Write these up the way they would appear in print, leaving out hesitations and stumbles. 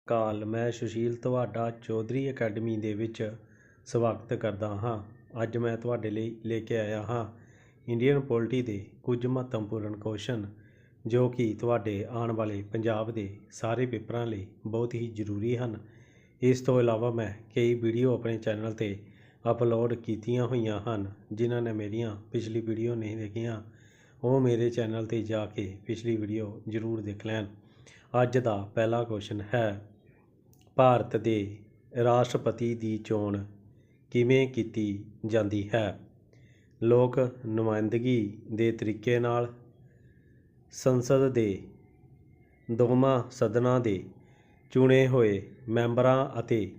ਕਾਲ ਮੈਂ ਸੁਸ਼ੀਲ ਤੁਹਾਡਾ ਚੌਧਰੀ ਅਕੈਡਮੀ ਦੇ ਵਿੱਚ ਸਵਾਗਤ ਕਰਦਾ ਹਾਂ। ਅੱਜ ਮੈਂ ਤੁਹਾਡੇ ਲਈ ਲੈ ਕੇ ਆਇਆ ਹਾਂ ਇੰਡੀਅਨ ਪੋਲਿਟੀ ਦੇ ਕੁਝ ਮਹੱਤਵਪੂਰਨ ਕੁਐਸਚਨ ਜੋ ਕਿ ਤੁਹਾਡੇ ਆਉਣ ਵਾਲੇ ਪੰਜਾਬ ਦੇ ਸਾਰੇ ਪੇਪਰਾਂ ਲਈ ਬਹੁਤ ਹੀ ਜ਼ਰੂਰੀ ਹਨ। ਇਸ ਤੋਂ ਇਲਾਵਾ ਮੈਂ ਕਈ ਵੀਡੀਓ ਆਪਣੇ ਚੈਨਲ 'ਤੇ ਅਪਲੋਡ ਕੀਤੀਆਂ ਹੋਈਆਂ ਹਨ। ਜਿਨ੍ਹਾਂ ਨੇ ਮੇਰੀਆਂ ਪਿਛਲੀ ਵੀਡੀਓ ਨਹੀਂ ਦੇਖੀਆਂ ਉਹ ਮੇਰੇ ਚੈਨਲ 'ਤੇ ਜਾ ਕੇ ਪਿਛਲੀ ਵੀਡੀਓ ਜ਼ਰੂਰ ਦੇਖ ਲੈਣ। ਅੱਜ ਦਾ ਪਹਿਲਾ ਕੁਐਸਚਨ ਹੈ, ਭਾਰਤ ਦੇ ਰਾਸ਼ਟਰਪਤੀ ਦੀ ਚੋਣ ਕਿਵੇਂ ਕੀਤੀ ਜਾਂਦੀ ਹੈ? ਲੋਕ ਨੁਮਾਇੰਦਗੀ ਦੇ ਤਰੀਕੇ ਨਾਲ, ਸੰਸਦ ਦੇ ਦੋਵਾਂ ਸਦਨਾਂ ਦੇ ਚੁਣੇ ਹੋਏ ਮੈਂਬਰਾਂ ਅਤੇ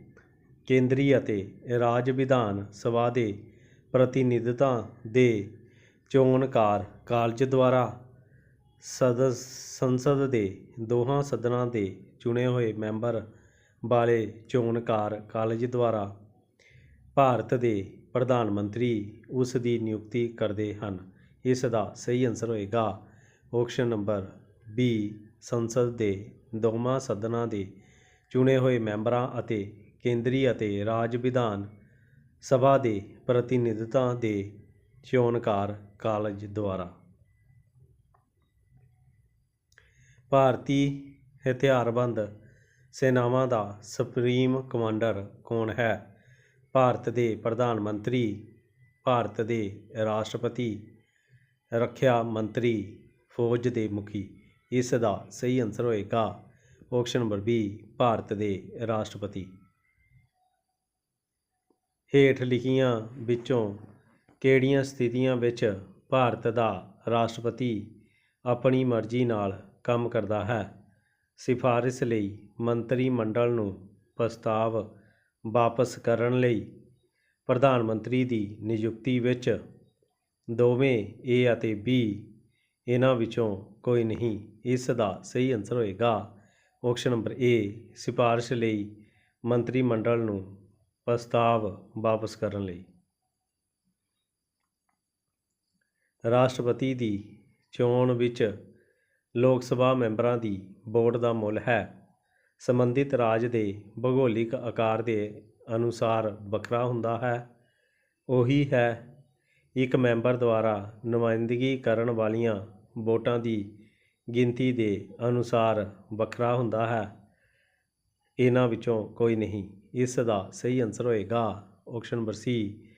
ਕੇਂਦਰੀ ਅਤੇ ਰਾਜ ਵਿਧਾਨ ਸਭਾ ਦੇ ਪ੍ਰਤੀਨਿਧਾਂ ਦੇ ਚੋਣਕਾਰ ਕਾਲਜ ਦੁਆਰਾ, ਸੰਸਦ ਦੇ ਦੋਹਾਂ ਸਦਨਾਂ ਦੇ ਚੁਣੇ ਹੋਏ ਮੈਂਬਰ ਵਾਲੇ ਚੋਣਕਾਰ ਕਾਲਜ ਦੁਆਰਾ, ਭਾਰਤ ਦੇ ਪ੍ਰਧਾਨ ਮੰਤਰੀ ਉਸ ਦੀ ਨਿਯੁਕਤੀ ਕਰਦੇ ਹਨ। ਇਸ ਦਾ ਸਹੀ ਆਨਸਰ ਹੋਏਗਾ ਆਪਸ਼ਨ ਨੰਬਰ ਬੀ, ਸੰਸਦ ਦੇ ਦੋਵਾਂ ਸਦਨਾਂ ਦੇ ਚੁਣੇ ਹੋਏ ਮੈਂਬਰਾਂ ਅਤੇ ਕੇਂਦਰੀ ਅਤੇ ਰਾਜ ਵਿਧਾਨ ਸਭਾ ਦੇ ਪ੍ਰਤੀਨਿਧਾਂ ਦੇ ਚੋਣਕਾਰ ਕਾਲਜ ਦੁਆਰਾ। ਭਾਰਤੀ ਹਥਿਆਰਬੰਦ ਸੈਨਾਵਾਂ ਦਾ ਸੁਪਰੀਮ ਕਮਾਂਡਰ ਕੌਣ ਹੈ? ਭਾਰਤ ਦੇ ਪ੍ਰਧਾਨ ਮੰਤਰੀ, ਭਾਰਤ ਦੇ ਰਾਸ਼ਟਰਪਤੀ, ਰੱਖਿਆ ਮੰਤਰੀ, ਫੌਜ ਦੇ ਮੁਖੀ। ਇਸ ਦਾ ਸਹੀ ਆਨਸਰ ਹੋਏਗਾ ਆਪਸ਼ਨ ਨੰਬਰ ਬੀ, ਭਾਰਤ ਦੇ ਰਾਸ਼ਟਰਪਤੀ। ਹੇਠ ਲਿਖੀਆਂ ਵਿੱਚੋਂ ਕਿਹੜੀਆਂ ਸਥਿਤੀਆਂ ਵਿੱਚ ਭਾਰਤ ਦਾ ਰਾਸ਼ਟਰਪਤੀ ਆਪਣੀ ਮਰਜ਼ੀ ਨਾਲ ਕੰਮ ਕਰਦਾ ਹੈ? ਸਿਫਾਰਸ਼ ਲਈ ਮੰਤਰੀ ਮੰਡਲ ਨੂੰ ਪ੍ਰਸਤਾਵ ਵਾਪਸ ਕਰਨ ਲਈ, ਪ੍ਰਧਾਨ ਮੰਤਰੀ ਦੀ ਨਿਯੁਕਤੀ ਵਿੱਚ। ਦੋਵੇਂ ਏ ਅਤੇ ਬੀ, ਇਹਨਾਂ ਵਿੱਚੋਂ ਕੋਈ ਨਹੀਂ। ਇਸ ਦਾ ਸਹੀ ਆਨਸਰ ਹੋਏਗਾ ਆਪਸ਼ਨ ਨੰਬਰ ਏ, ਸਿਫਾਰਸ਼ ਲਈ ਮੰਤਰੀ ਮੰਡਲ ਨੂੰ ਪ੍ਰਸਤਾਵ ਵਾਪਸ ਕਰਨ ਲਈ। ਰਾਸ਼ਟਰਪਤੀ ਦੀ ਚੋਣ ਵਿੱਚ ਲੋਕ ਸਭਾ ਮੈਂਬਰਾਂ ਦੀ ਵੋਟ ਦਾ ਮੁੱਲ ਹੈ ਸੰਬੰਧਿਤ ਰਾਜ ਦੇ ਭੂਗੋਲਿਕ ਆਕਾਰ ਦੇ ਅਨੁਸਾਰ ਵੱਖਰਾ ਹੁੰਦਾ ਹੈ। ਉਹੀ ਹੈ ਇੱਕ ਮੈਂਬਰ ਦੁਆਰਾ ਨੁਮਾਇੰਦਗੀ ਕਰਨ ਵਾਲੀਆਂ ਵੋਟਾਂ ਦੀ ਗਿਣਤੀ ਦੇ ਅਨੁਸਾਰ ਵੱਖਰਾ ਹੁੰਦਾ ਹੈ। ਇਹਨਾਂ ਵਿੱਚੋਂ ਕੋਈ ਨਹੀਂ। ਇਸ ਦਾ ਸਹੀ ਆਨਸਰ ਹੋਏਗਾ ਆਪਸ਼ਨ ਨੰਬਰ ਸੀ,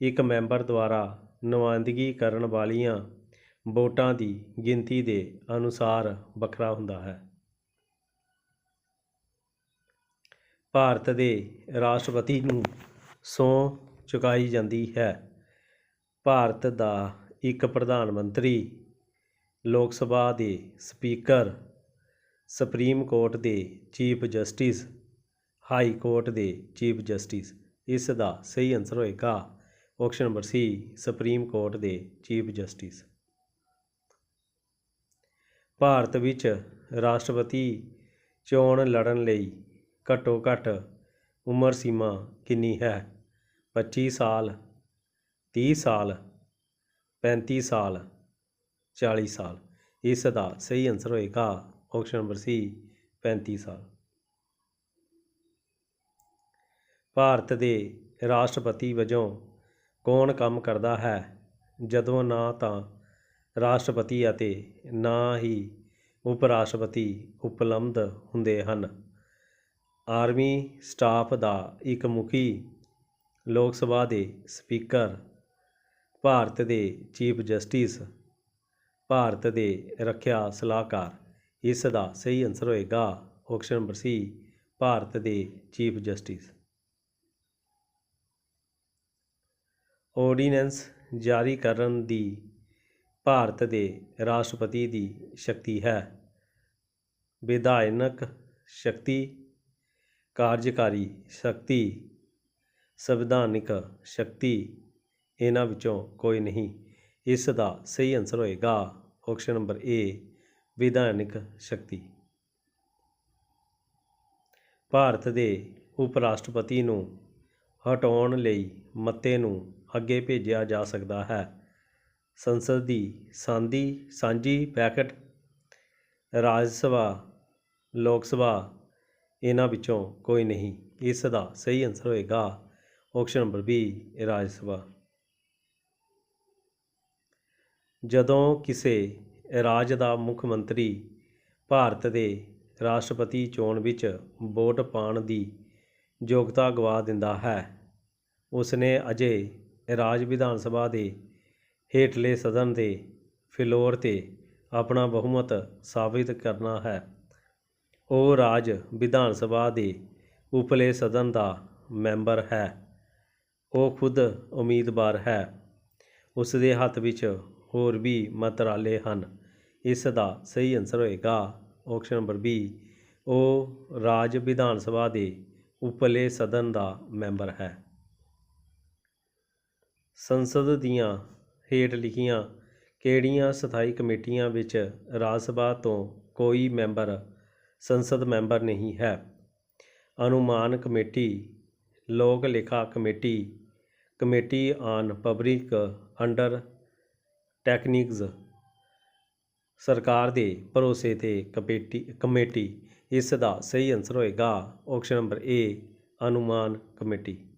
ਇੱਕ ਮੈਂਬਰ ਦੁਆਰਾ ਨੁਮਾਇੰਦਗੀ ਕਰਨ ਵਾਲੀਆਂ ਵੋਟਾਂ ਦੀ ਗਿਣਤੀ ਦੇ ਅਨੁਸਾਰ ਵੱਖਰਾ ਹੁੰਦਾ ਹੈ। ਭਾਰਤ ਦੇ ਰਾਸ਼ਟਰਪਤੀ ਨੂੰ ਸਹੁੰ ਚੁਕਾਈ ਜਾਂਦੀ ਹੈ। ਭਾਰਤ ਦਾ ਇੱਕ ਪ੍ਰਧਾਨ ਮੰਤਰੀ, ਲੋਕ ਸਭਾ ਦੇ ਸਪੀਕਰ, ਸੁਪਰੀਮ ਕੋਰਟ ਦੇ ਚੀਫ ਜਸਟਿਸ, ਹਾਈ ਕੋਰਟ ਦੇ ਚੀਫ ਜਸਟਿਸ। ਇਸ ਦਾ ਸਹੀ ਆਨਸਰ ਹੋਏਗਾ ਆਪਸ਼ਨ ਨੰਬਰ ਸੀ, ਸੁਪਰੀਮ ਕੋਰਟ ਦੇ ਚੀਫ ਜਸਟਿਸ। ਭਾਰਤ ਵਿੱਚ ਰਾਸ਼ਟਰਪਤੀ ਚੋਣ ਲੜਨ ਲਈ ਘੱਟੋ ਘੱਟ ਉਮਰ ਸੀਮਾ ਕਿੰਨੀ ਹੈ? 25 ਸਾਲ, 30 ਸਾਲ, 35 ਸਾਲ, 40 ਸਾਲ। ਇਸ ਦਾ ਸਹੀ ਆਨਸਰ ਹੋਏਗਾ ਆਪਸ਼ਨ ਨੰਬਰ ਸੀ, 35 ਸਾਲ। ਭਾਰਤ ਦੇ ਰਾਸ਼ਟਰਪਤੀ ਵਜੋਂ ਕੌਣ ਕੰਮ ਕਰਦਾ ਹੈ ਜਦੋਂ ਨਾ ਤਾਂ ਰਾਸ਼ਟਰਪਤੀ ਅਤੇ ਨਾ ਹੀ ਉਪ ਰਾਸ਼ਟਰਪਤੀ ਉਪਲਬਧ ਹੁੰਦੇ ਹਨ? ਆਰਮੀ ਸਟਾਫ ਦਾ ਇੱਕ ਮੁਖੀ, ਲੋਕ ਸਭਾ ਦੇ ਸਪੀਕਰ, ਭਾਰਤ ਦੇ ਚੀਫ ਜਸਟਿਸ, ਭਾਰਤ ਦੇ ਰੱਖਿਆ ਸਲਾਹਕਾਰ। ਇਸ ਦਾ ਸਹੀ ਆਨਸਰ ਹੋਏਗਾ ਆਪਸ਼ਨ ਨੰਬਰ ਸੀ, ਭਾਰਤ ਦੇ ਚੀਫ ਜਸਟਿਸ। ਆਰਡੀਨੈਂਸ ਜਾਰੀ ਕਰਨ ਦੀ ਭਾਰਤ ਦੇ ਰਾਸ਼ਟਰਪਤੀ ਦੀ ਸ਼ਕਤੀ ਹੈ? ਵਿਧਾਨਕ ਸ਼ਕਤੀ, ਕਾਰਜਕਾਰੀ ਸ਼ਕਤੀ, ਸੰਵਿਧਾਨਿਕ ਸ਼ਕਤੀ। ਇਹਨਾਂ ਵਿੱਚੋਂ ਕੋਈ ਨਹੀਂ। ਇਸ ਦਾ ਸਹੀ ਆਨਸਰ ਹੋਏਗਾ ਆਪਸ਼ਨ ਨੰਬਰ ਏ, ਵਿਧਾਨਿਕ ਸ਼ਕਤੀ। ਭਾਰਤ ਦੇ ਉਪ ਰਾਸ਼ਟਰਪਤੀ ਨੂੰ ਹਟਾਉਣ ਲਈ ਮਤੇ ਨੂੰ ਅੱਗੇ ਭੇਜਿਆ ਜਾ ਸਕਦਾ ਹੈ? ਸੰਸਦ ਦੀ ਸਾਂਝੀ ਬੈਠਕ, ਰਾਜ ਸਭਾ, ਲੋਕ ਸਭਾ, ਇਹਨਾਂ ਵਿੱਚੋਂ ਕੋਈ ਨਹੀਂ। ਇਸ ਦਾ ਸਹੀ ਆਨਸਰ ਹੋਏਗਾ ਆਪਸ਼ਨ ਨੰਬਰ ਬੀ ਰਾਜ ਸਭਾ। ਜਦੋਂ ਕਿਸੇ ਰਾਜ ਦਾ ਮੁੱਖ ਮੰਤਰੀ ਭਾਰਤ ਦੇ ਰਾਸ਼ਟਰਪਤੀ ਚੋਣ ਵਿੱਚ ਵੋਟ ਪਾਉਣ ਦੀ ਯੋਗਤਾ ਗਵਾ ਦਿੰਦਾ ਹੈ, ਉਸਨੇ ਅਜੇ ਰਾਜ ਵਿਧਾਨ ਸਭਾ ਦੇ ਹੇਠਲੇ ਸਦਨ ਦੇ ਫਲੋਰ 'ਤੇ ਆਪਣਾ ਬਹੁਮਤ ਸਾਬਿਤ ਕਰਨਾ ਹੈ। ਉਹ ਰਾਜ ਵਿਧਾਨ ਸਭਾ ਦੇ ਉਪਰਲੇ ਸਦਨ ਦਾ ਮੈਂਬਰ ਹੈ। ਉਹ ਖੁਦ ਉਮੀਦਵਾਰ ਹੈ। ਉਸ ਦੇ ਹੱਥ ਵਿੱਚ ਹੋਰ ਵੀ ਮੰਤਰਾਲੇ ਹਨ। ਇਸ ਦਾ ਸਹੀ ਆਨਸਰ ਹੋਏਗਾ ਆਪਸ਼ਨ ਨੰਬਰ ਬੀ, ਉਹ ਰਾਜ ਵਿਧਾਨ ਸਭਾ ਦੇ ਉਪਰਲੇ ਸਦਨ ਦਾ ਮੈਂਬਰ ਹੈ। ਸੰਸਦ ਦੀਆਂ ਹੇਠ ਲਿਖੀਆਂ ਕਿਹੜੀਆਂ ਸਥਾਈ ਕਮੇਟੀਆਂ ਵਿੱਚ ਰਾਜ ਸਭਾ ਤੋਂ ਕੋਈ ਮੈਂਬਰ ਸੰਸਦ ਮੈਂਬਰ ਨਹੀਂ ਹੈ? ਅਨੁਮਾਨ ਕਮੇਟੀ, ਲੋਕ ਲੇਖਾ ਕਮੇਟੀ, ਕਮੇਟੀ ਆਨ ਪਬਲਿਕ ਅੰਡਰਟੇਕਿੰਗਜ਼, ਸਰਕਾਰ ਦੇ ਭਰੋਸੇ ਤੇ ਕਮੇਟੀ। ਇਸ ਦਾ ਸਹੀ ਆਨਸਰ ਹੋਏਗਾ ਆਪਸ਼ਨ ਨੰਬਰ ਏ ਅਨੁਮਾਨ ਕਮੇਟੀ।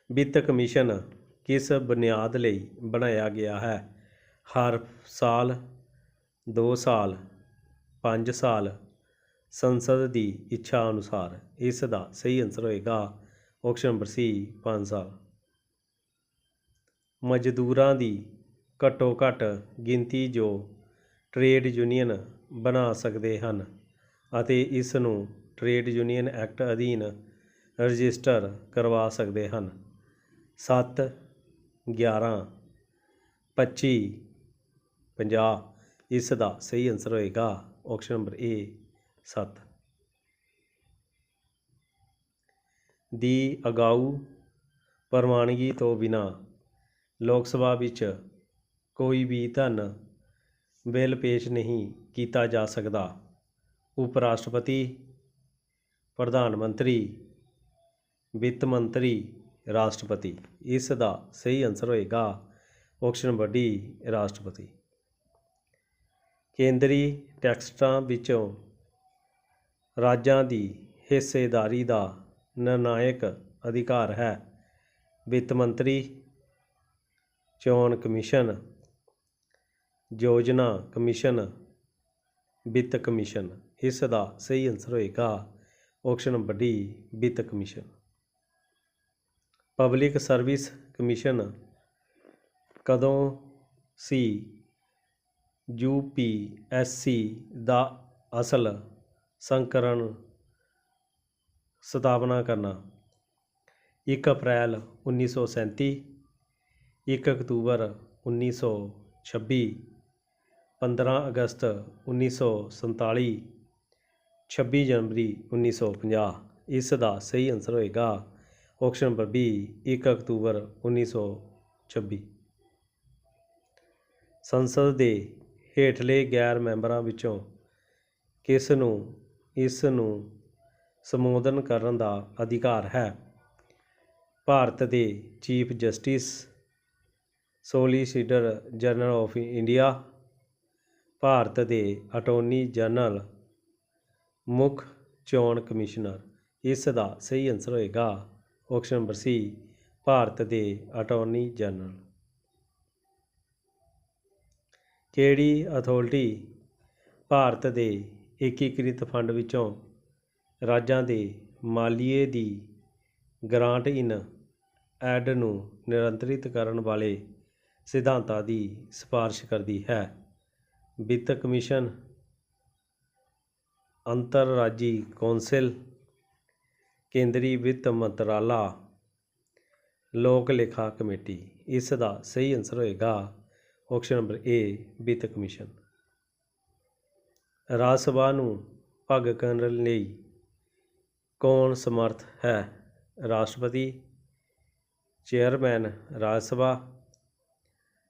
ਵਿੱਤ ਕਮਿਸ਼ਨ ਕਿਸ ਬੁਨਿਆਦ ਲਈ ਬਣਾਇਆ ਗਿਆ ਹੈ? ਹਰ ਸਾਲ, 2 ਸਾਲ, 5 ਸਾਲ, ਸੰਸਦ ਦੀ ਇੱਛਾ ਅਨੁਸਾਰ। ਇਸ ਦਾ ਸਹੀ ਆਨਸਰ ਹੋਏਗਾ ਆਪਸ਼ਨ ਨੰਬਰ ਸੀ 5 ਸਾਲ। ਮਜ਼ਦੂਰਾਂ ਦੀ ਘੱਟੋ ਘੱਟ ਗਿਣਤੀ ਜੋ ਟਰੇਡ ਯੂਨੀਅਨ ਬਣਾ ਸਕਦੇ ਹਨ ਅਤੇ ਇਸ ਨੂੰ ਟਰੇਡ ਯੂਨੀਅਨ ਐਕਟ ਅਧੀਨ ਰਜਿਸਟਰ ਕਰਵਾ ਸਕਦੇ ਹਨ। 7, 11, 25, 50। ਇਸ ਦਾ ਸਹੀ ਆਨਸਰ ਹੋਏਗਾ ਆਪਸ਼ਨ ਨੰਬਰ ਏ 7। ਦੀ ਅਗਾਊ ਪ੍ਰਵਾਨਗੀ ਤੋਂ ਬਿਨਾਂ ਲੋਕ ਸਭਾ ਵਿੱਚ ਕੋਈ ਵੀ ਧਨ ਬਿੱਲ ਪੇਸ਼ ਨਹੀਂ ਕੀਤਾ ਜਾ ਸਕਦਾ। ਉਪ ਰਾਸ਼ਟਰਪਤੀ, ਪ੍ਰਧਾਨ ਮੰਤਰੀ, ਵਿੱਤ ਮੰਤਰੀ, ਰਾਸ਼ਟਰਪਤੀ। ਇਸ ਦਾ ਸਹੀ ਆਨਸਰ ਹੋਏਗਾ ਆਪਸ਼ਨ ਨੰਬਰ ਡੀ ਰਾਸ਼ਟਰਪਤੀ। ਕੇਂਦਰੀ ਟੈਕਸਾਂ ਵਿੱਚੋਂ ਰਾਜਾਂ ਦੀ ਹਿੱਸੇਦਾਰੀ ਦਾ ਨਿਰਣਾਇਕ ਅਧਿਕਾਰ ਹੈ? ਵਿੱਤ ਮੰਤਰੀ, ਚੋਣ ਕਮਿਸ਼ਨ, ਯੋਜਨਾ ਕਮਿਸ਼ਨ, ਵਿੱਤ ਕਮਿਸ਼ਨ। ਇਸ ਦਾ ਸਹੀ ਆਨਸਰ ਹੋਏਗਾ ਆਪਸ਼ਨ ਨੰਬਰ ਡੀ ਵਿੱਤ ਕਮਿਸ਼ਨ। ਪਬਲਿਕ ਸਰਵਿਸ ਕਮਿਸ਼ਨ ਕਦੋਂ ਸੀ? UPSC ਦਾ ਅਸਲ ਸੰਸਕਰਣ ਸਥਾਪਨਾ ਕਰਨਾ। 1 ਅਪ੍ਰੈਲ 1937, 1 ਅਕਤੂਬਰ 1926, 15 ਅਗਸਤ 1947, 26 ਜਨਵਰੀ 1950। ਇਸ ਦਾ ਸਹੀ ਆਨਸਰ ਹੋਏਗਾ ਆਪਸ਼ਨ ਨੰਬਰ ਬੀ 1 ਅਕਤੂਬਰ 1926। ਸੰਸਦ ਦੇ ਹੇਠਲੇ ਗੈਰ ਮੈਂਬਰਾਂ ਵਿੱਚੋਂ ਕਿਸ ਨੂੰ ਇਸ ਨੂੰ ਸੰਬੋਧਨ ਕਰਨ ਦਾ ਅਧਿਕਾਰ ਹੈ? ਭਾਰਤ ਦੇ chief justice, solicitor general of India, Bharat ਦੇ ਅਟਾਰਨੀ ਜਨਰਲ, ਮੁੱਖ ਚੋਣ ਕਮਿਸ਼ਨਰ। ਇਸ ਦਾ ਸਹੀ ਆਨਸਰ ਹੋਏਗਾ ਆਪਸ਼ਨ ਨੰਬਰ ਸੀ ਭਾਰਤ ਦੇ ਅਟਾਰਨੀ ਜਨਰਲ। ਕਿਹੜੀ ਅਥਾਰਟੀ ਭਾਰਤ ਦੇ ਏਕੀਕ੍ਰਿਤ ਫੰਡ ਵਿੱਚੋਂ ਰਾਜਾਂ ਦੇ ਮਾਲੀਏ ਦੀ ਗ੍ਰਾਂਟ ਇਨ ਐਡ ਨੂੰ ਨਿਯੰਤਰਿਤ ਕਰਨ ਵਾਲੇ ਸਿਧਾਂਤਾਂ ਦੀ ਸਿਫਾਰਸ਼ ਕਰਦੀ ਹੈ? ਵਿੱਤ ਕਮਿਸ਼ਨ, ਅੰਤਰਰਾਜੀ ਕੌਂਸਲ, ਕੇਂਦਰੀ ਵਿੱਤ ਮੰਤਰਾਲਾ, ਲੋਕ ਲੇਖਾ ਕਮੇਟੀ। ਇਸ ਦਾ ਸਹੀ ਆਨਸਰ ਹੋਏਗਾ ਆਪਸ਼ਨ ਨੰਬਰ ਏ ਵਿੱਤ ਕਮਿਸ਼ਨ। ਰਾਜ ਸਭਾ ਨੂੰ ਭੰਗ ਕਰਨ ਲਈ ਕੌਣ ਸਮਰੱਥ ਹੈ? ਰਾਸ਼ਟਰਪਤੀ, ਚੇਅਰਮੈਨ ਰਾਜ ਸਭਾ,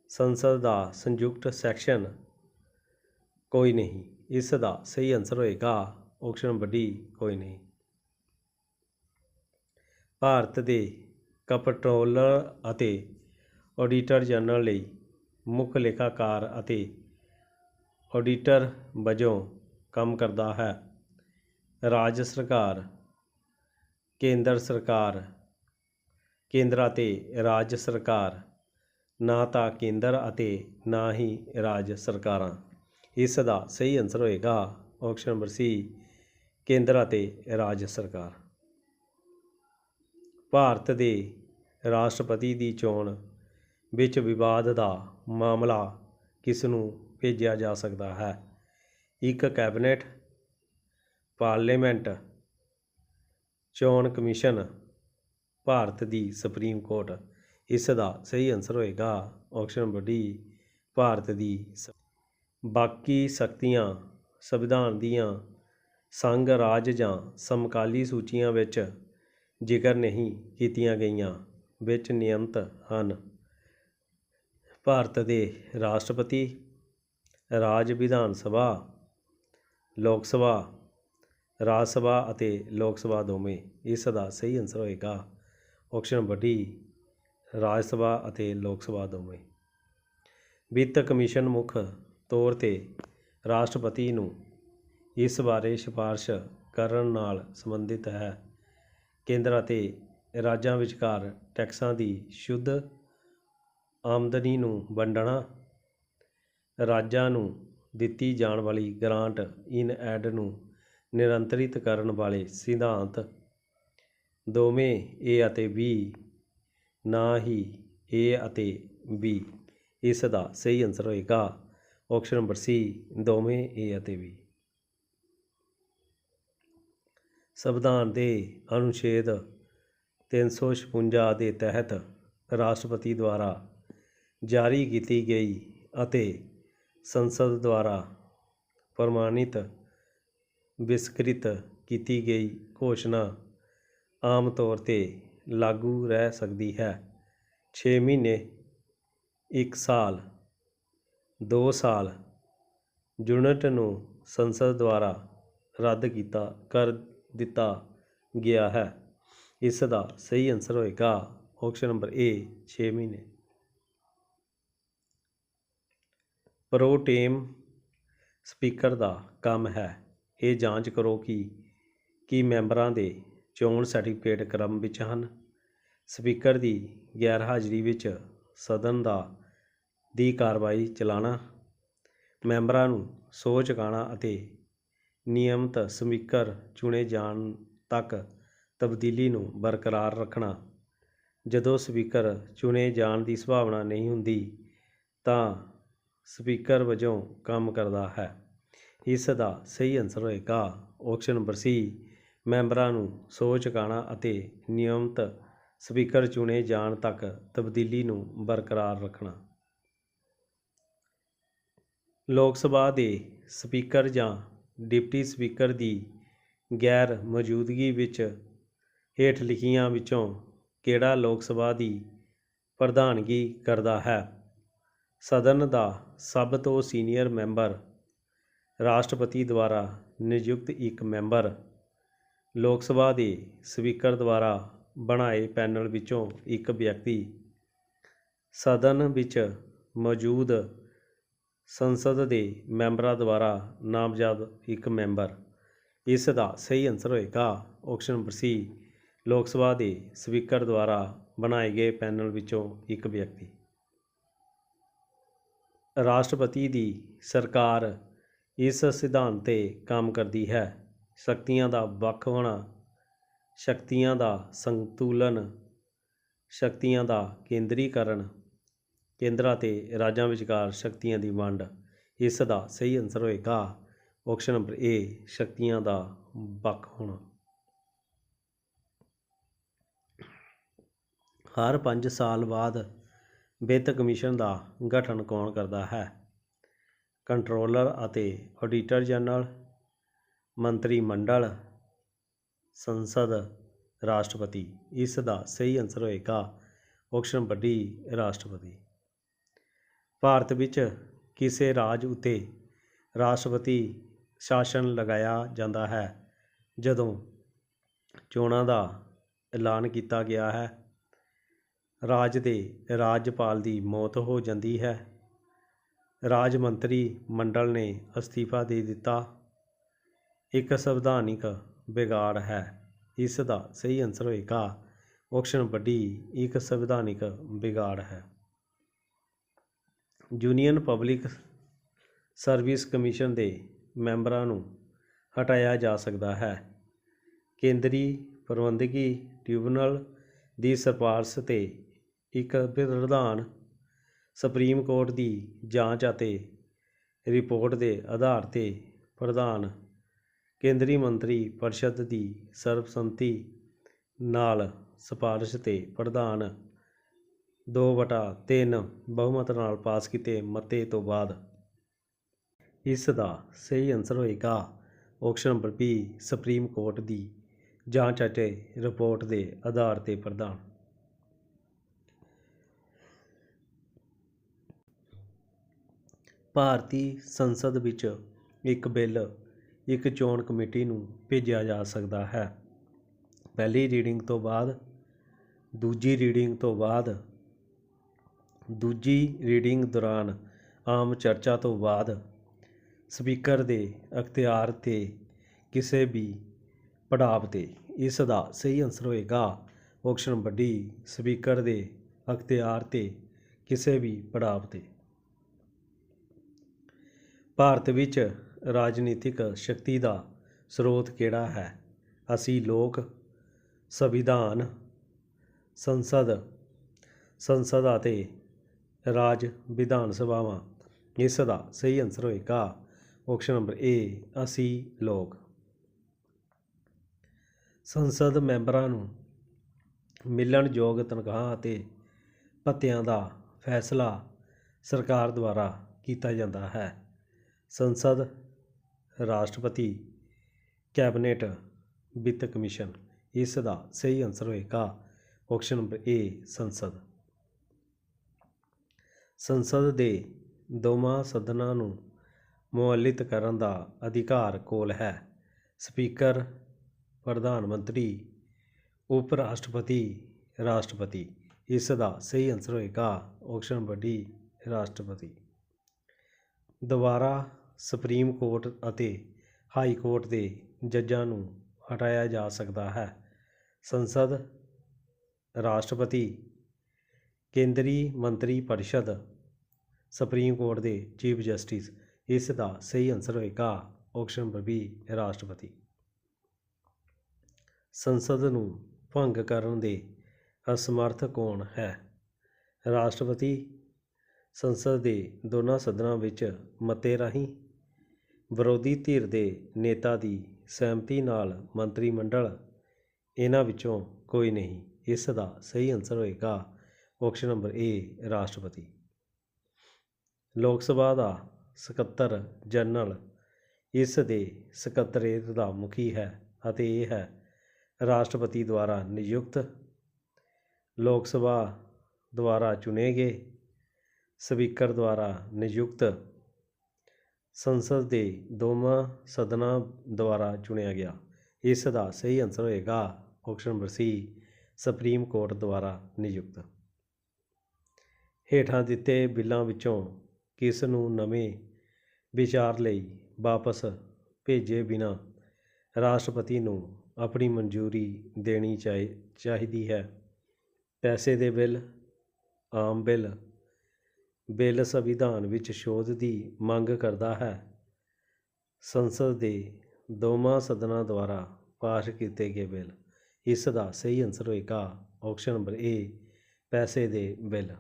ਸੰਸਦ ਦਾ ਸੰਯੁਕਤ ਸੈਸ਼ਨ, ਕੋਈ ਨਹੀਂ। ਇਸ ਦਾ ਸਹੀ ਆਨਸਰ ਹੋਏਗਾ ਆਪਸ਼ਨ ਨੰਬਰ ਡੀ ਕੋਈ ਨਹੀਂ। ਭਾਰਤ ਦੇ ਕੰਪਟਰੋਲਰ ਅਤੇ ਆਡੀਟਰ ਜਨਰਲ ਲਈ ਮੁੱਖ ਲੇਖਾਕਾਰ ਅਤੇ ਆਡੀਟਰ ਵਜੋਂ ਕੰਮ ਕਰਦਾ ਹੈ। ਰਾਜ ਸਰਕਾਰ, ਕੇਂਦਰ ਸਰਕਾਰ, ਕੇਂਦਰ ਅਤੇ ਰਾਜ ਸਰਕਾਰ, ਨਾ ਤਾਂ ਕੇਂਦਰ ਅਤੇ ਨਾ ਹੀ ਰਾਜ ਸਰਕਾਰਾਂ। ਇਸ ਦਾ ਸਹੀ ਆਨਸਰ ਹੋਏਗਾ ਆਪਸ਼ਨ ਨੰਬਰ ਸੀ, ਕੇਂਦਰ ਅਤੇ ਰਾਜ ਸਰਕਾਰ। ਭਾਰਤ ਦੇ ਰਾਸ਼ਟਰਪਤੀ ਦੀ ਚੋਣ ਵਿੱਚ ਵਿਵਾਦ ਦਾ ਮਾਮਲਾ ਕਿਸ ਨੂੰ ਭੇਜਿਆ ਜਾ ਸਕਦਾ ਹੈ? ਇੱਕ ਕੈਬਨਿਟ, ਪਾਰਲੀਮੈਂਟ, ਚੋਣ ਕਮਿਸ਼ਨ, ਭਾਰਤ ਦੀ ਸੁਪਰੀਮ ਕੋਰਟ। ਇਸ ਦਾ ਸਹੀ ਆਨਸਰ ਹੋਏਗਾ ਆਪਸ਼ਨ ਨੰਬਰ ਡੀ, ਭਾਰਤ ਦੀ। ਬਾਕੀ ਸ਼ਕਤੀਆਂ ਸੰਵਿਧਾਨ ਦੀਆਂ ਸੰਘ ਰਾਜ ਜਾਂ ਸਮਕਾਲੀ ਸੂਚੀਆਂ ਵਿੱਚ ਜ਼ਿਕਰ ਨਹੀਂ ਕੀਤੀਆਂ ਗਈਆਂ ਵਿੱਚ ਨਿਯਮਤ ਹਨ। ਭਾਰਤ ਦੇ ਰਾਸ਼ਟਰਪਤੀ, ਰਾਜ ਵਿਧਾਨ ਸਭਾ, ਲੋਕ ਸਭਾ, ਰਾਜ ਸਭਾ ਅਤੇ ਲੋਕ ਸਭਾ ਦੋਵੇਂ। ਇਸ ਦਾ ਸਹੀ ਆਨਸਰ ਹੋਏਗਾ ਆਪਸ਼ਨ ਨੰਬਰ ਡੀ, ਰਾਜ ਸਭਾ ਅਤੇ ਲੋਕ ਸਭਾ ਦੋਵੇਂ। ਵਿੱਤ ਕਮਿਸ਼ਨ ਮੁੱਖ ਤੌਰ 'ਤੇ ਰਾਸ਼ਟਰਪਤੀ ਨੂੰ ਇਸ ਬਾਰੇ ਸਿਫਾਰਸ਼ ਕਰਨ ਨਾਲ ਸੰਬੰਧਿਤ ਹੈ। ਕੇਂਦਰ ਅਤੇ ਰਾਜਾਂ ਵਿਚਕਾਰ ਟੈਕਸਾਂ ਦੀ ਸ਼ੁੱਧ ਆਮਦਨੀ ਨੂੰ ਵੰਡਣਾ, ਰਾਜਾਂ ਨੂੰ ਦਿੱਤੀ ਜਾਣ ਵਾਲੀ ਗ੍ਰਾਂਟ ਇਨ ਐਡ ਨੂੰ ਨਿਯੰਤਰਿਤ ਕਰਨ ਵਾਲੇ ਸਿਧਾਂਤ। ਦੋਵੇਂ ਏ ਅਤੇ ਬੀ, ਨਾ ਹੀ ਏ ਅਤੇ ਬੀ। ਇਸ ਦਾ ਸਹੀ ਆਨਸਰ ਹੋਏਗਾ ਆਪਸ਼ਨ ਨੰਬਰ ਸੀ, ਦੋਵੇਂ ਏ ਅਤੇ ਬੀ। ਸੰਵਿਧਾਨ ਦੇ ਅਨੁਛੇਦ 356 ਦੇ ਤਹਿਤ ਰਾਸ਼ਟਰਪਤੀ ਦੁਆਰਾ ਜਾਰੀ ਕੀਤੀ ਗਈ ਅਤੇ ਸੰਸਦ ਦੁਆਰਾ ਪ੍ਰਮਾਣਿਤ ਵਿਸਕ੍ਰਿਤ ਕੀਤੀ ਗਈ ਘੋਸ਼ਣਾ ਆਮ ਤੌਰ 'ਤੇ ਲਾਗੂ ਰਹਿ ਸਕਦੀ ਹੈ। 6 ਮਹੀਨੇ, 1 ਸਾਲ, 2 ਸਾਲ। ਯੂਨਿਟ ਨੂੰ ਸੰਸਦ ਦੁਆਰਾ ਰੱਦ ਕਰ ਦਿੱਤਾ ਗਿਆ ਹੈ। ਇਸ ਦਾ ਸਹੀ ਆਨਸਰ ਹੋਏਗਾ ਆਪਸ਼ਨ ਨੰਬਰ ਏ, 6 ਮਹੀਨੇ। ਪ੍ਰੋਟੇਮ ਸਪੀਕਰ ਦਾ ਕੰਮ ਹੈ ਇਹ ਜਾਂਚ ਕਰੋ ਕਿ ਕੀ ਮੈਂਬਰਾਂ ਦੇ ਚੋਣ ਸਰਟੀਫਿਕੇਟ ਕ੍ਰਮ ਵਿੱਚ ਹਨ। ਸਪੀਕਰ ਦੀ ਗੈਰ ਹਾਜ਼ਰੀ ਵਿੱਚ ਸਦਨ ਦੀ ਕਾਰਵਾਈ ਚਲਾਉਣਾ, ਮੈਂਬਰਾਂ ਨੂੰ ਸਹੁੰ ਚੁਕਾਉਣਾ ਅਤੇ ਨਿਯਮਤ ਸਪੀਕਰ ਚੁਣੇ ਜਾਣ ਤੱਕ ਤਬਦੀਲੀ ਨੂੰ ਬਰਕਰਾਰ ਰੱਖਣਾ। ਜਦੋਂ ਸਪੀਕਰ ਚੁਣੇ ਜਾਣ ਦੀ ਸੰਭਾਵਨਾ ਨਹੀਂ ਹੁੰਦੀ ਤਾਂ ਸਪੀਕਰ ਵਜੋਂ ਕੰਮ ਕਰਦਾ ਹੈ। ਇਸ ਦਾ ਸਹੀ ਆਨਸਰ ਹੋਏਗਾ ਆਪਸ਼ਨ ਨੰਬਰ ਸੀ, ਮੈਂਬਰਾਂ ਨੂੰ ਸਹੁੰ ਚੁਕਾਉਣਾ ਅਤੇ ਨਿਯਮਤ ਸਪੀਕਰ ਚੁਣੇ ਜਾਣ ਤੱਕ ਤਬਦੀਲੀ ਨੂੰ ਬਰਕਰਾਰ ਰੱਖਣਾ। ਲੋਕ ਸਭਾ ਦੇ ਸਪੀਕਰ ਜਾਂ ਡਿਪਟੀ ਸਪੀਕਰ ਦੀ ਗੈਰ ਮੌਜੂਦਗੀ ਵਿੱਚ ਹੇਠ ਲਿਖੀਆਂ ਵਿੱਚੋਂ ਕਿਹੜਾ ਲੋਕ ਸਭਾ ਦੀ ਪ੍ਰਧਾਨਗੀ ਕਰਦਾ ਹੈ? ਸਦਨ ਦਾ ਸਭ ਤੋਂ ਸੀਨੀਅਰ ਮੈਂਬਰ, ਰਾਸ਼ਟਰਪਤੀ ਦੁਆਰਾ ਨਿਯੁਕਤ ਇੱਕ ਮੈਂਬਰ, ਲੋਕ ਸਭਾ ਦੇ ਸਪੀਕਰ ਦੁਆਰਾ ਬਣਾਏ ਪੈਨਲ ਵਿੱਚੋਂ ਇੱਕ ਵਿਅਕਤੀ, ਸਦਨ ਵਿੱਚ ਮੌਜੂਦ ਸੰਸਦ ਦੇ ਮੈਂਬਰਾਂ ਦੁਆਰਾ ਨਾਮਜ਼ਦ ਇੱਕ ਮੈਂਬਰ। ਇਸ ਦਾ ਸਹੀ ਆਨਸਰ ਹੋਏਗਾ ਆਪਸ਼ਨ ਨੰਬਰ ਸੀ, ਲੋਕ ਸਭਾ ਦੇ ਸਪੀਕਰ ਦੁਆਰਾ ਬਣਾਏ ਗਏ ਪੈਨਲ ਵਿੱਚੋਂ ਇੱਕ ਵਿਅਕਤੀ। ਰਾਸ਼ਟਰਪਤੀ ਦੀ ਸਰਕਾਰ ਇਸ ਸਿਧਾਂਤ 'ਤੇ ਕੰਮ ਕਰਦੀ ਹੈ, ਸ਼ਕਤੀਆਂ ਦਾ ਵੱਖ ਹੋਣਾ, ਸ਼ਕਤੀਆਂ ਦਾ ਸੰਤੁਲਨ, ਸ਼ਕਤੀਆਂ ਦਾ ਕੇਂਦਰੀਕਰਨ, ਕੇਂਦਰ ਅਤੇ ਰਾਜਾਂ ਵਿਚਕਾਰ ਸ਼ਕਤੀਆਂ ਦੀ ਵੰਡ। ਇਸ ਦਾ ਸਹੀ ਆਨਸਰ ਹੋਏਗਾ ਆਪਸ਼ਨ ਨੰਬਰ ਏ, ਸ਼ਕਤੀਆਂ ਦਾ ਵੱਖ ਹੋਣਾ। ਹਰ 5 ਸਾਲ ਬਾਅਦ ਵਿੱਤ ਕਮਿਸ਼ਨ ਦਾ ਗਠਨ ਕੌਣ ਕਰਦਾ ਹੈ? ਕੰਟਰੋਲਰ ਅਤੇ ਆਡੀਟਰ ਜਨਰਲ, ਮੰਤਰੀ ਮੰਡਲ, ਸੰਸਦ, ਰਾਸ਼ਟਰਪਤੀ। ਇਸ ਦਾ ਸਹੀ ਆਨਸਰ ਹੋਏਗਾ ਆਪਸ਼ਨ ਨੰਬਰ ਡੀ, ਰਾਸ਼ਟਰਪਤੀ। ਭਾਰਤ ਵਿੱਚ ਕਿਸੇ ਰਾਜ ਉੱਤੇ ਰਾਸ਼ਟਰਪਤੀ ਸ਼ਾਸਨ ਲਗਾਇਆ ਜਾਂਦਾ ਹੈ ਜਦੋਂ ਚੋਣਾਂ ਦਾ ਐਲਾਨ ਕੀਤਾ ਗਿਆ ਹੈ, ਰਾਜ ਦੇ ਰਾਜਪਾਲ ਦੀ ਮੌਤ ਹੋ ਜਾਂਦੀ ਹੈ, ਰਾਜ ਮੰਤਰੀ ਮੰਡਲ ਨੇ ਅਸਤੀਫਾ ਦੇ ਦਿੱਤਾ, ਇੱਕ ਸੰਵਿਧਾਨਿਕ ਵਿਗਾੜ ਹੈ। ਇਸ ਦਾ ਸਹੀ ਆਨਸਰ ਹੋਏਗਾ ਆਪਸ਼ਨ ਨੰਬਰ ਡੀ, ਇੱਕ ਸੰਵਿਧਾਨਿਕ ਵਿਗਾੜ ਹੈ। ਯੂਨੀਅਨ ਪਬਲਿਕ ਸਰਵਿਸ ਕਮਿਸ਼ਨ ਦੇ ਮੈਂਬਰਾਂ ਨੂੰ ਹਟਾਇਆ ਜਾ ਸਕਦਾ ਹੈ। ਕੇਂਦਰੀ ਪ੍ਰਬੰਧਕੀ ਟ੍ਰਿਬਿਊਨਲ ਦੀ ਸਿਫਾਰਸ਼ 'ਤੇ ਇੱਕ ਪ੍ਰਧਾਨ ਸੁਪਰੀਮ ਕੋਰਟ ਦੀ ਜਾਂਚ ਅਤੇ ਰਿਪੋਰਟ ਦੇ ਆਧਾਰ 'ਤੇ ਪ੍ਰਧਾਨ ਕੇਂਦਰੀ ਮੰਤਰੀ ਪਰਿਸ਼ਦ ਦੀ ਸਰਬਸੰਮਤੀ ਨਾਲ ਸਿਫਾਰਸ਼ 'ਤੇ ਪ੍ਰਧਾਨ 2/3 ਬਹੁਮਤ ਨਾਲ ਪਾਸ ਕੀਤੇ ਮਤੇ ਤੋਂ ਬਾਅਦ। ਇਸ ਦਾ ਸਹੀ ਆਨਸਰ ਹੋਏਗਾ option number B, supreme court ਦੀ ਜਾਂਚ ਅਤੇ ਰਿਪੋਰਟ ਦੇ ਆਧਾਰ 'ਤੇ ਪ੍ਰਧਾਨ। ਭਾਰਤੀ ਸੰਸਦ ਵਿੱਚ ਇੱਕ ਬਿੱਲ ਇੱਕ ਚੋਣ ਕਮੇਟੀ ਨੂੰ ਭੇਜਿਆ ਜਾ ਸਕਦਾ ਹੈ। ਪਹਿਲੀ ਰੀਡਿੰਗ ਤੋਂ ਬਾਅਦ, ਦੂਜੀ ਰੀਡਿੰਗ ਤੋਂ ਬਾਅਦ, ਦੂਜੀ ਰੀਡਿੰਗ ਦੌਰਾਨ ਆਮ ਚਰਚਾ ਤੋਂ ਬਾਅਦ, ਸਪੀਕਰ ਦੇ ਅਖਤਿਆਰ 'ਤੇ ਕਿਸੇ ਵੀ ਪੜਾਅ 'ਤੇ। ਇਸ ਦਾ ਸਹੀ ਆਨਸਰ ਹੋਏਗਾ ਆਪਸ਼ਨ ਨੰਬਰ ਡੀ, ਸਪੀਕਰ ਦੇ ਅਖਤਿਆਰ 'ਤੇ ਕਿਸੇ ਵੀ ਪੜਾਅ 'ਤੇ। ਭਾਰਤ ਵਿੱਚ ਰਾਜਨੀਤਿਕ ਸ਼ਕਤੀ ਦਾ ਸਰੋਤ ਕਿਹੜਾ ਹੈ? ਅਸੀਂ ਲੋਕ, ਸੰਵਿਧਾਨ, ਸੰਸਦ ਅਤੇ ਰਾਜ ਵਿਧਾਨ ਸਭਾਵਾਂ। ਇਸ ਦਾ ਸਹੀ ਆਨਸਰ ਹੋਏਗਾ ਆਪਸ਼ਨ ਨੰਬਰ ਏ, ਅਸੀਂ ਲੋਕ। ਸੰਸਦ ਮੈਂਬਰਾਂ ਨੂੰ ਮਿਲਣਯੋਗ ਤਨਖਾਹ ਅਤੇ ਭੱਤਿਆਂ ਦਾ ਫੈਸਲਾ ਸਰਕਾਰ ਦੁਆਰਾ ਕੀਤਾ ਜਾਂਦਾ ਹੈ। ਸੰਸਦ, ਰਾਸ਼ਟਰਪਤੀ, ਕੈਬਨਿਟ, ਵਿੱਤ ਕਮਿਸ਼ਨ। ਇਸ ਦਾ ਸਹੀ ਆਨਸਰ ਹੋਏਗਾ ਆਪਸ਼ਨ ਨੰਬਰ ਏ, ਸੰਸਦ। ਸੰਸਦ ਦੇ ਦੋਵਾਂ ਸਦਨਾਂ ਨੂੰ ਮੁਅੱਤਲ ਕਰਨ ਦਾ ਅਧਿਕਾਰ ਕੋਲ ਹੈ। ਸਪੀਕਰ, ਪ੍ਰਧਾਨ ਮੰਤਰੀ, ਉਪ ਰਾਸ਼ਟਰਪਤੀ, ਰਾਸ਼ਟਰਪਤੀ। ਇਸ ਦਾ ਸਹੀ ਆਨਸਰ ਹੋਏਗਾ ਆਪਸ਼ਨ ਨੰਬਰ ਡੀ, ਰਾਸ਼ਟਰਪਤੀ। ਦੁਬਾਰਾ ਸੁਪਰੀਮ ਕੋਰਟ ਅਤੇ ਹਾਈ ਕੋਰਟ ਦੇ ਜੱਜਾਂ ਨੂੰ ਹਟਾਇਆ ਜਾ ਸਕਦਾ ਹੈ। ਸੰਸਦ, ਰਾਸ਼ਟਰਪਤੀ, ਕੇਂਦਰੀ ਮੰਤਰੀ ਪਰਿਸ਼ਦ, ਸੁਪਰੀਮ ਕੋਰਟ ਦੇ ਚੀਫ ਜਸਟਿਸ। ਇਸ ਦਾ ਸਹੀ ਆਨਸਰ ਹੋਏਗਾ ਆਪਸ਼ਨ ਨੰਬਰ ਬੀ, ਰਾਸ਼ਟਰਪਤੀ। ਸੰਸਦ ਨੂੰ ਭੰਗ ਕਰਨ ਦੇ ਅਸਮਰੱਥ ਕੌਣ ਹੈ? ਰਾਸ਼ਟਰਪਤੀ। ਸੰਸਦ ਦੇ ਦੋਨਾਂ ਸਦਨਾਂ ਵਿੱਚ ਮਤੇ ਰਾਹੀਂ ਵਿਰੋਧੀ ਧਿਰ ਦੇ ਨੇਤਾ ਦੀ ਸਹਿਮਤੀ ਨਾਲ ਮੰਤਰੀ ਮੰਡਲ। ਇਹਨਾਂ ਵਿੱਚੋਂ ਕੋਈ ਨਹੀਂ। ਇਸ ਦਾ ਸਹੀ ਆਨਸਰ ਹੋਏਗਾ ਆਪਸ਼ਨ ਨੰਬਰ ਏ, ਰਾਸ਼ਟਰਪਤੀ। ਲੋਕ ਸਭਾ ਦਾ ਸਕੱਤਰ ਜਨਰਲ ਇਸ ਦੇ ਸਕੱਤਰੇਤ ਦਾ ਮੁਖੀ ਹੈ ਅਤੇ ਇਹ ਹੈ ਰਾਸ਼ਟਰਪਤੀ ਦੁਆਰਾ ਨਿਯੁਕਤ, ਲੋਕ ਸਭਾ ਦੁਆਰਾ ਚੁਣੇ ਗਏ, ਸਪੀਕਰ ਦੁਆਰਾ ਨਿਯੁਕਤ, ਸੰਸਦ ਦੇ ਦੋਵਾਂ ਸਦਨਾਂ ਦੁਆਰਾ ਚੁਣਿਆ ਗਿਆ। ਇਸ ਦਾ ਸਹੀ ਆਨਸਰ ਹੋਏਗਾ ਆਪਸ਼ਨ ਨੰਬਰ ਸੀ, ਸੁਪਰੀਮ ਕੋਰਟ ਦੁਆਰਾ ਨਿਯੁਕਤ। ਹੇਠਾਂ ਦਿੱਤੇ ਬਿੱਲਾਂ ਵਿੱਚੋਂ ਕਿਸ ਨੂੰ ਨਵੇਂ ਵਿਚਾਰ ਲਈ ਵਾਪਸ ਭੇਜੇ ਬਿਨਾਂ ਰਾਸ਼ਟਰਪਤੀ ਨੂੰ ਆਪਣੀ ਮਨਜ਼ੂਰੀ ਦੇਣੀ ਚਾਹੀਦੀ ਹੈ? ਪੈਸੇ ਦੇ ਬਿੱਲ, ਆਮ ਬਿੱਲ, ਬਿੱਲ ਸੰਵਿਧਾਨ ਵਿੱਚ ਸੋਧ ਦੀ ਮੰਗ ਕਰਦਾ ਹੈ, ਸੰਸਦ ਦੇ ਦੋਵਾਂ ਸਦਨਾਂ ਦੁਆਰਾ ਪਾਸ ਕੀਤੇ ਗਏ ਬਿੱਲ। ਇਸ ਦਾ ਸਹੀ ਆਨਸਰ ਹੋਏਗਾ ਆਪਸ਼ਨ ਨੰਬਰ ਏ, ਪੈਸੇ ਦੇ ਬਿੱਲ।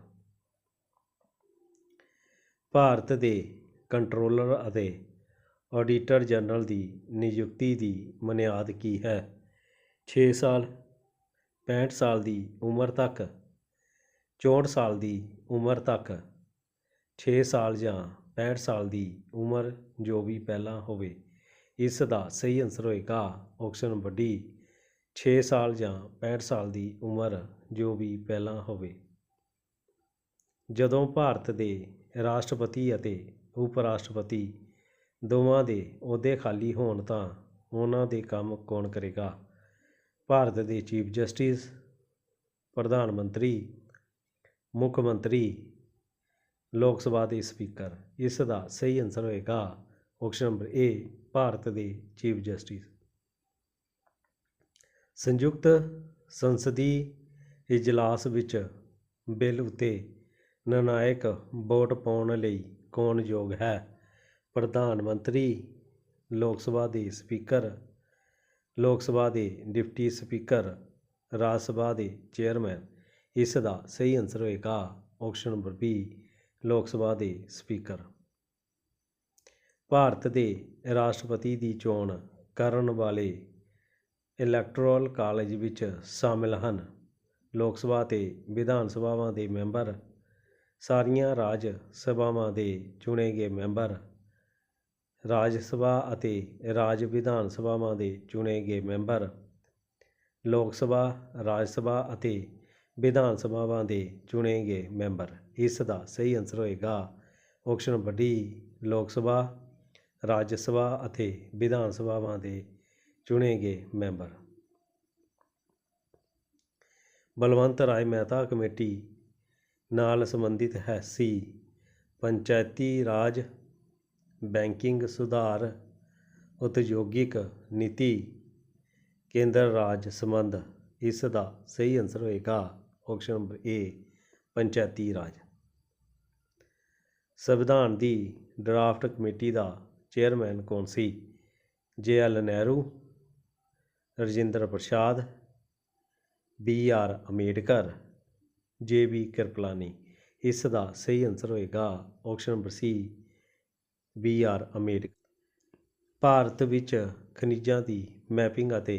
ਭਾਰਤ ਦੇ ਕੰਟਰੋਲਰ ਅਤੇ ਆਡੀਟਰ ਜਨਰਲ ਦੀ ਨਿਯੁਕਤੀ ਦੀ ਮਿਆਦ ਕੀ ਹੈ? 6 ਸਾਲ, 65 ਸਾਲ ਦੀ ਉਮਰ ਤੱਕ, 64 ਸਾਲ ਦੀ ਉਮਰ ਤੱਕ, 6 ਸਾਲ ਜਾਂ 65 ਸਾਲ ਦੀ ਉਮਰ ਜੋ ਵੀ ਪਹਿਲਾਂ ਹੋਵੇ। ਇਸ ਦਾ ਸਹੀ ਆਨਸਰ ਹੋਏਗਾ ਆਪਸ਼ਨ ਨੰਬਰ ਡੀ, 6 ਸਾਲ ਜਾਂ 65 ਸਾਲ ਦੀ ਉਮਰ ਜੋ ਵੀ ਪਹਿਲਾਂ ਹੋਵੇ। ਜਦੋਂ ਭਾਰਤ ਦੇ ਰਾਸ਼ਟਰਪਤੀ ਅਤੇ ਉਪ ਰਾਸ਼ਟਰਪਤੀ ਦੋਵਾਂ ਦੇ ਅਹੁਦੇ ਖਾਲੀ ਹੋਣ ਤਾਂ ਉਹਨਾਂ ਦੇ ਕੰਮ ਕੌਣ ਕਰੇਗਾ? ਭਾਰਤ ਦੇ ਚੀਫ ਜਸਟਿਸ, ਪ੍ਰਧਾਨ ਮੰਤਰੀ, ਮੁੱਖ ਮੰਤਰੀ, ਲੋਕ ਸਭਾ ਦੇ ਸਪੀਕਰ। ਇਸ ਦਾ ਸਹੀ ਆਨਸਰ ਹੋਏਗਾ ਆਪਸ਼ਨ ਨੰਬਰ ਏ, ਭਾਰਤ ਦੇ ਚੀਫ ਜਸਟਿਸ। ਸੰਯੁਕਤ ਸੰਸਦੀ ਇਜਲਾਸ ਵਿੱਚ ਬਿੱਲ ਉੱਤੇ ਨਿਰਣਾਇਕ ਵੋਟ ਪਾਉਣ ਲਈ ਕੌਣ ਯੋਗ ਹੈ? ਪ੍ਰਧਾਨ ਮੰਤਰੀ, ਲੋਕ ਸਭਾ ਦੇ ਸਪੀਕਰ, ਲੋਕ ਸਭਾ ਦੇ ਡਿਪਟੀ ਸਪੀਕਰ, ਰਾਜ ਸਭਾ ਦੇ ਚੇਅਰਮੈਨ। ਇਸ ਦਾ ਸਹੀ ਆਨਸਰ ਹੋਏਗਾ ਆਪਸ਼ਨ ਨੰਬਰ ਬੀ, ਲੋਕ ਸਭਾ ਦੇ ਸਪੀਕਰ। ਭਾਰਤ ਦੇ ਰਾਸ਼ਟਰਪਤੀ ਦੀ ਚੋਣ ਕਰਨ ਵਾਲੇ ਇਲੈਕਟੋਰਲ ਕਾਲਜ ਵਿੱਚ ਸ਼ਾਮਿਲ ਹਨ ਲੋਕ ਸਭਾ ਅਤੇ ਵਿਧਾਨ ਸਭਾਵਾਂ ਦੇ ਮੈਂਬਰ, ਸਾਰੀਆਂ ਰਾਜ ਸਭਾਵਾਂ ਦੇ ਚੁਣੇ ਗਏ ਮੈਂਬਰ, ਰਾਜ ਸਭਾ ਅਤੇ ਰਾਜ ਵਿਧਾਨ ਸਭਾਵਾਂ ਦੇ ਚੁਣੇ ਗਏ ਮੈਂਬਰ, ਲੋਕ ਸਭਾ, ਰਾਜ ਸਭਾ ਅਤੇ ਵਿਧਾਨ ਸਭਾਵਾਂ ਦੇ ਚੁਣੇ ਗਏ ਮੈਂਬਰ। ਇਸ ਦਾ ਸਹੀ ਆਨਸਰ ਹੋਏਗਾ ਆਪਸ਼ਨ ਨੰਬਰ ਡੀ, ਲੋਕ ਸਭਾ, ਰਾਜ ਸਭਾ ਅਤੇ ਵਿਧਾਨ ਸਭਾਵਾਂ ਦੇ ਚੁਣੇ ਗਏ ਮੈਂਬਰ। ਬਲਵੰਤ ਰਾਏ ਮਹਿਤਾ ਕਮੇਟੀ ਨਾਲ ਸੰਬੰਧਿਤ ਹੈ ਸੀ ਪੰਚਾਇਤੀ ਰਾਜ, ਬੈਂਕਿੰਗ ਸੁਧਾਰ, ਉਦਯੋਗਿਕ ਨੀਤੀ, ਕੇਂਦਰ ਰਾਜ ਸੰਬੰਧ। ਇਸ ਦਾ ਸਹੀ ਆਨਸਰ ਹੋਏਗਾ ਆਪਸ਼ਨ ਨੰਬਰ ਏ, ਪੰਚਾਇਤੀ ਰਾਜ। ਸੰਵਿਧਾਨ ਦੀ ਡਰਾਫਟ ਕਮੇਟੀ ਦਾ ਚੇਅਰਮੈਨ ਕੌਣ ਸੀ? JL ਨਹਿਰੂ, ਰਜਿੰਦਰ ਪ੍ਰਸਾਦ, BR ਅੰਬੇਡਕਰ, JB ਕਿਰਪਲਾਨੀ। ਇਸ ਦਾ ਸਹੀ ਆਨਸਰ ਹੋਏਗਾ ਆਪਸ਼ਨ ਨੰਬਰ ਸੀ, BR ਅੰਬੇਡਕਰ। ਭਾਰਤ ਵਿੱਚ ਖਣਿਜਾਂ ਦੀ ਮੈਪਿੰਗ ਅਤੇ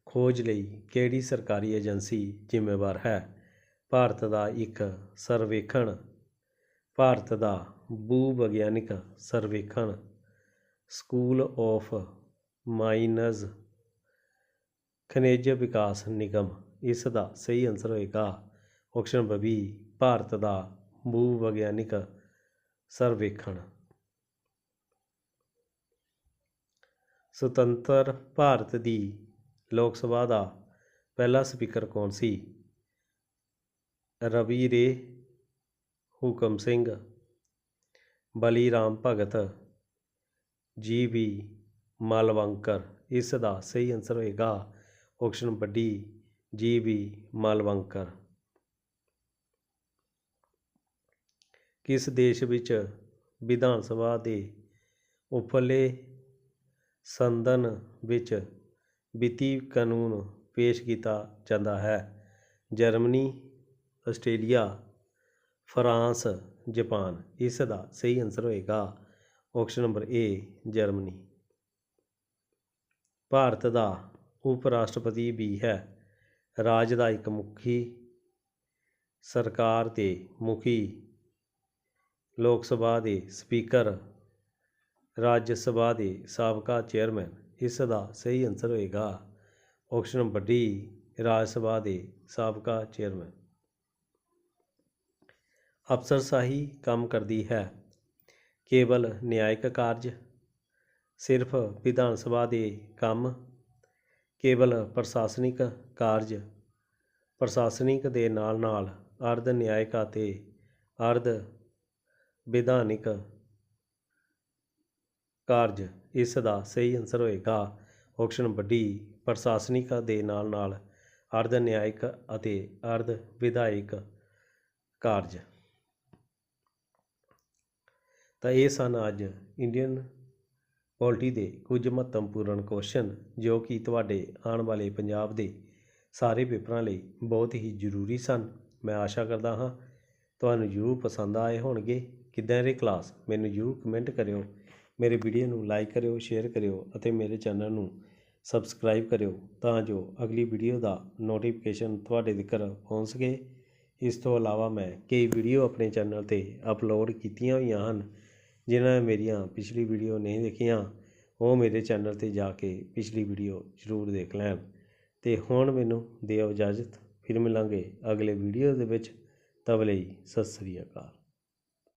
ਖੋਜ ਲਈ ਕਿਹੜੀ ਸਰਕਾਰੀ ਏਜੰਸੀ ਜ਼ਿੰਮੇਵਾਰ ਹੈ? ਭਾਰਤ ਦਾ ਇੱਕ ਸਰਵੇਖਣ, ਭਾਰਤ ਦਾ ਭੂ ਵਿਗਿਆਨਿਕ ਸਰਵੇਖਣ, ਸਕੂਲ ਆਫ ਮਾਈਨਜ਼, ਖਣਿਜ ਵਿਕਾਸ ਨਿਗਮ। ਇਸ ਦਾ ਸਹੀ ਆਨਸਰ ਹੋਏਗਾ ਆਪਸ਼ਨ ਨੰਬਰ ਬੀ, ਭਾਰਤ ਦਾ ਭੂ ਵਿਗਿਆਨਿਕ ਸਰਵੇਖਣ। ਸੁਤੰਤਰ ਭਾਰਤ ਦੀ ਲੋਕ ਸਭਾ ਦਾ ਪਹਿਲਾ ਸਪੀਕਰ ਕੌਣ ਸੀ? ਰਵੀ ਰੇ, ਹੁਕਮ ਸਿੰਘ, ਬਲੀ ਰਾਮ ਭਗਤ, GB ਮਾਲਵੰਕਰ। ਇਸ ਦਾ ਸਹੀ ਆਨਸਰ ਹੋਏਗਾ ਆਪਸ਼ਨ ਨੰਬਰ ਡੀ, GB ਮਾਲਵੰਕਰ। ਕਿਸ ਦੇਸ਼ ਵਿੱਚ ਵਿਧਾਨ ਸਭਾ ਦੇ ਉਪਰਲੇ ਸਦਨ ਵਿੱਚ ਵਿੱਤੀ ਕਾਨੂੰਨ ਪੇਸ਼ ਕੀਤਾ ਜਾਂਦਾ ਹੈ? Germany, Australia, France, Japan. ਇਸ ਦਾ ਸਹੀ ਆਨਸਰ ਹੋਏਗਾ ਆਪਸ਼ਨ ਨੰਬਰ ਏ, ਜਰਮਨੀ। ਭਾਰਤ ਦਾ ਉਪ ਰਾਸ਼ਟਰਪਤੀ ਵੀ ਹੈ। ਰਾਜ ਦਾ ਇੱਕ ਮੁਖੀ, ਸਰਕਾਰ ਦੇ ਮੁਖੀ, ਲੋਕ ਸਭਾ ਦੇ ਸਪੀਕਰ, ਰਾਜ ਸਭਾ ਦੇ ਸਾਬਕਾ ਚੇਅਰਮੈਨ। ਇਸ ਦਾ ਸਹੀ ਆਨਸਰ ਹੋਏਗਾ ਆਪਸ਼ਨ ਨੰਬਰ ਡੀ, ਰਾਜ ਸਭਾ ਦੇ ਸਾਬਕਾ ਚੇਅਰਮੈਨ। ਅਫਸਰਸ਼ਾਹੀ ਕੰਮ ਕਰਦੀ ਹੈ? ਕੇਵਲ ਨਿਆਇਕ ਕਾਰਜ, ਸਿਰਫ ਵਿਧਾਨ ਸਭਾ ਦੇ ਕੰਮ, ਕੇਵਲ ਪ੍ਰਸ਼ਾਸਨਿਕ ਕਾਰਜ, ਪ੍ਰਸ਼ਾਸਨਿਕ ਦੇ ਨਾਲ ਨਾਲ ਅਰਧ ਨਿਆਇਕ ਅਤੇ ਅਰਧ ਵਿਧਾਨਿਕ ਕਾਰਜ। ਇਸ ਦਾ ਸਹੀ ਆਨਸਰ ਹੋਏਗਾ ਆਪਸ਼ਨ ਨੰਬਰ ਡੀ, ਪ੍ਰਸ਼ਾਸਨਿਕ ਦੇ ਨਾਲ ਨਾਲ ਅਰਧ ਨਿਆਇਕ ਅਤੇ ਅਰਧ ਵਿਧਾਇਕ ਕਾਰਜ। ਤਾਂ ਇਹ ਸਨ ਅੱਜ ਇੰਡੀਅਨ ਪੋਲਿਟੀ ਦੇ ਕੁਝ ਮਹੱਤਵਪੂਰਨ ਕੁਐਸਚਨ ਜੋ ਕਿ ਤੁਹਾਡੇ ਆਉਣ ਵਾਲੇ ਪੰਜਾਬ ਦੇ ਸਾਰੇ ਪੇਪਰਾਂ ਲਈ ਬਹੁਤ ਹੀ ਜ਼ਰੂਰੀ ਸਨ। ਮੈਂ ਆਸ਼ਾ ਕਰਦਾ ਹਾਂ ਤੁਹਾਨੂੰ ਜ਼ਰੂਰ ਪਸੰਦ ਆਏ ਹੋਣਗੇ। ਕਿੱਦਾਂ ਦੀ ਕਲਾਸ ਮੈਨੂੰ ਜ਼ਰੂਰ ਕਮੈਂਟ ਕਰਿਓ। ਮੇਰੇ ਵੀਡੀਓ ਨੂੰ ਲਾਈਕ ਕਰਿਓ, ਸ਼ੇਅਰ ਕਰਿਓ ਅਤੇ ਮੇਰੇ ਚੈਨਲ ਨੂੰ ਸਬਸਕ੍ਰਾਈਬ ਕਰਿਓ ਤਾਂ ਜੋ ਅਗਲੀ ਵੀਡੀਓ ਦਾ ਨੋਟੀਫਿਕੇਸ਼ਨ ਤੁਹਾਡੇ ਤੱਕ ਪਹੁੰਚ ਸਕੇ। ਇਸ ਤੋਂ ਇਲਾਵਾ ਮੈਂ ਕਈ ਵੀਡੀਓ ਆਪਣੇ ਚੈਨਲ 'ਤੇ ਅਪਲੋਡ ਕੀਤੀਆਂ ਹੋਈਆਂ ਹਨ। ਜਿਨ੍ਹਾਂ ਨੇ ਮੇਰੀਆਂ ਪਿਛਲੀ ਵੀਡੀਓ ਨਹੀਂ ਦੇਖੀਆਂ ਉਹ ਮੇਰੇ ਚੈਨਲ 'ਤੇ ਜਾ ਕੇ ਪਿਛਲੀ ਵੀਡੀਓ ਜ਼ਰੂਰ ਦੇਖ ਲੈਣ। ਅਤੇ ਹੁਣ ਮੈਨੂੰ ਦਿਓ ਇਜਾਜ਼ਤ, ਫਿਰ ਮਿਲਾਂਗੇ ਅਗਲੇ ਵੀਡੀਓ ਦੇ ਵਿੱਚ। ਤਦ ਲਈ ਸਤਿ ਸ੍ਰੀ ਅਕਾਲ।